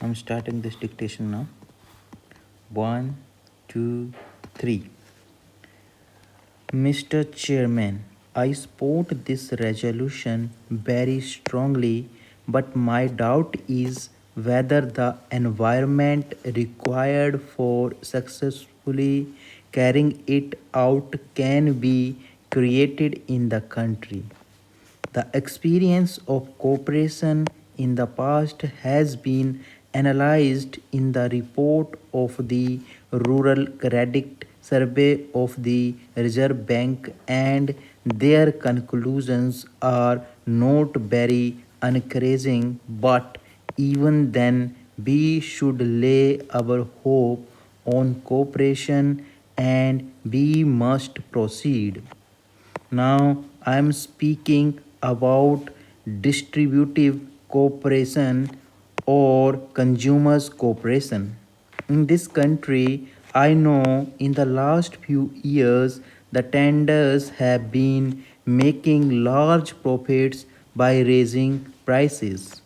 I'm starting this dictation now. 1, 2, 3. Mr. Chairman, I support this resolution very strongly, but my doubt is whether the environment required for successfully carrying it out can be created in the country. The experience of cooperation in the past has been analyzed in the report of the Rural Credit Survey of the Reserve Bank, and their conclusions are not very encouraging. But even then, we should lay our hope on cooperation and we must proceed. Now I am speaking about distributive cooperation or consumers cooperation. In this country, I know in the last few years the tenders have been making large profits by raising prices.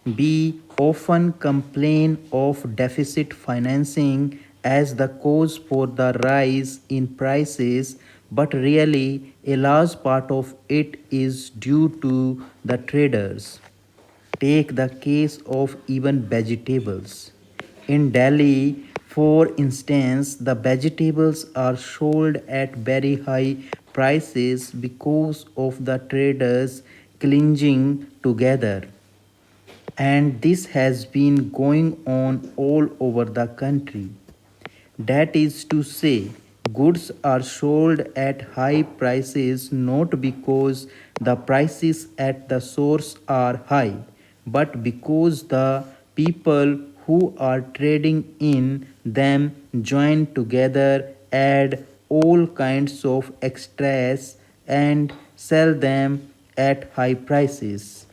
We often complain of deficit financing as the cause for the rise in prices, but really a large part of it is due to the traders. Take the case of even vegetables. In Delhi, for instance, the vegetables are sold at very high prices because of the traders clinging together. And this has been going on all over the country. That is to say, goods are sold at high prices not because the prices at the source are high, but because the people who are trading in them join together, add all kinds of extras, and sell them at high prices.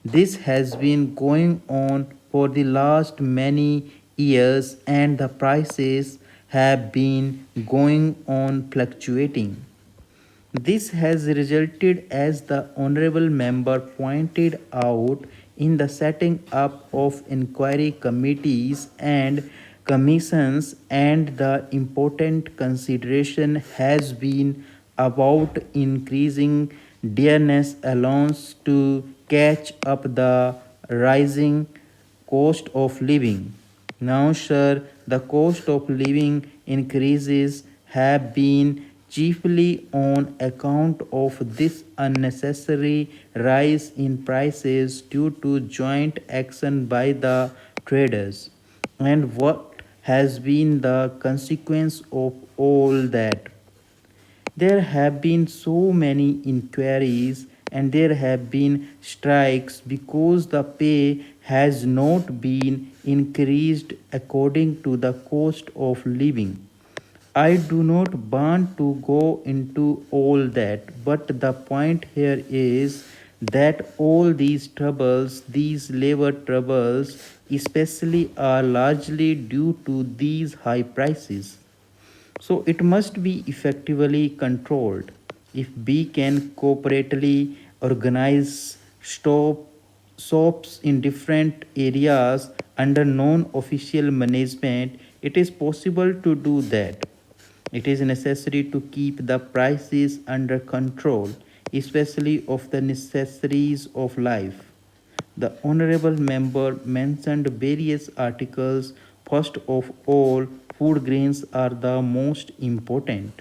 This has been going on for the last many years, and the prices have been going on fluctuating. This has resulted, as the Honorable Member pointed out, in the setting up of inquiry committees and commissions, and the important consideration has been about increasing dearness allowance to catch up the rising cost of living. Now, sir, the cost of living increases have been chiefly on account of this unnecessary rise in prices due to joint action by the traders. And what has been the consequence of all that? There have been so many inquiries and there have been strikes because the pay has not been increased according to the cost of living. I do not want to go into all that, but the point here is that all these troubles, these labor troubles, especially, are largely due to these high prices. So it must be effectively controlled. If we can cooperatively organize stop shops in different areas under non-official management, it is possible to do that. It is necessary to keep the prices under control, especially of the necessaries of life. The Honorable Member mentioned various articles. First of all, food grains are the most important.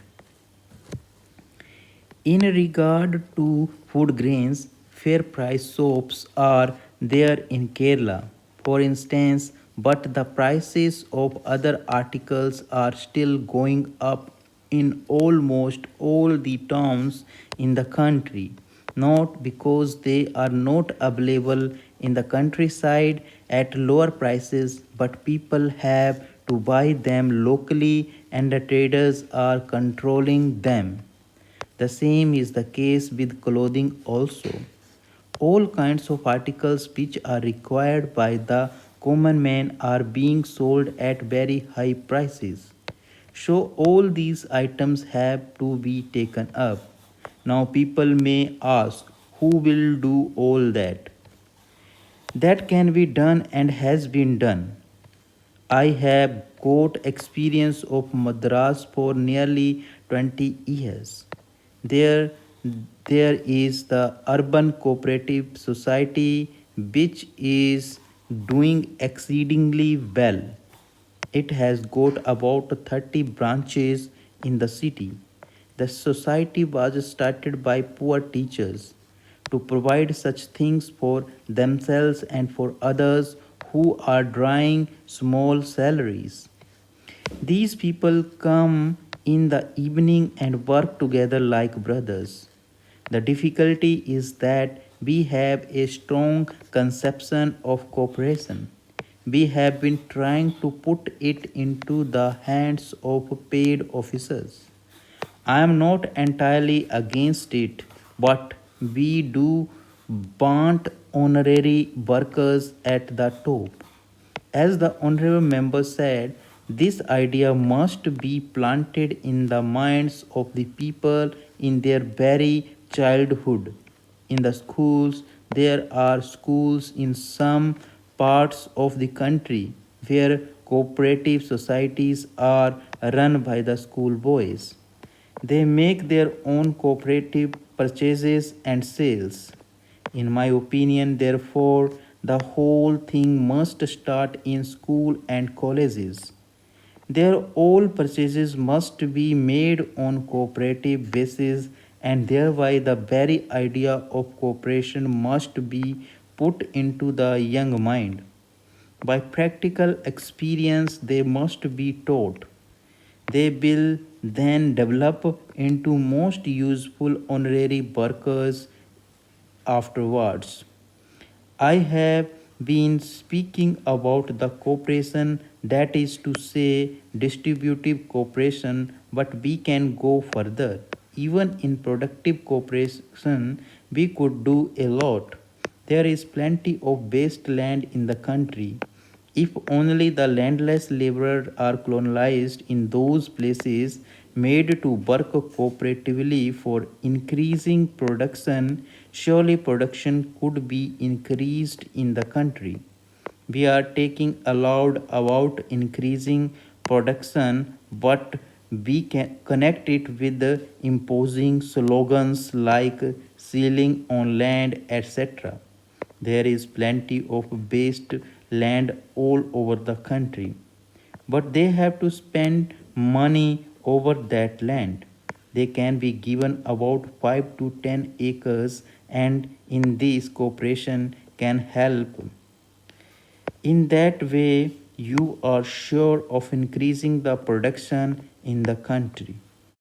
In regard to food grains, fair price soaps are there in Kerala, for instance, but the prices of other articles are still going up in almost all the towns in the country, not because they are not available in the countryside at lower prices, but people have to buy them locally and the traders are controlling them. The same is the case with clothing also. All kinds of articles which are required by the common man are being sold at very high prices. So all these items have to be taken up. Now people may ask, who will do all that? That can be done and has been done. I have got experience of Madras for nearly 20 years. There, there is the Urban Cooperative Society which is doing exceedingly well. It has got about 30 branches in the city. The society was started by poor teachers to provide such things for themselves and for others who are drawing small salaries. These people come in the evening and work together like brothers. The difficulty is that we have a strong conception of cooperation. We have been trying to put it into the hands of paid officers. I am not entirely against it, but we do want honorary workers at the top. As the honorable member said, this idea must be planted in the minds of the people in their very childhood. In the schools, there are schools in some parts of the country where cooperative societies are run by the schoolboys. They make their own cooperative purchases and sales. In my opinion, therefore, the whole thing must start in school and colleges. Their all purchases must be made on cooperative basis and thereby the very idea of cooperation must be put into the young mind. By practical experience, they must be taught. They will then develop into most useful honorary workers afterwards. I have been speaking about the cooperation, that is to say, distributive cooperation, but we can go further. Even in productive cooperation, we could do a lot. There is plenty of waste land in the country. If only the landless laborers are colonized in those places made to work cooperatively for increasing production, surely production could be increased in the country. We are taking aloud about increasing production, but we can connect it with the imposing slogans like ceiling on land, etc. There is plenty of waste land all over the country, but they have to spend money over that land. They can be given about 5 to 10 acres, and in this cooperation can help. In that way, you are sure of increasing the production in the country.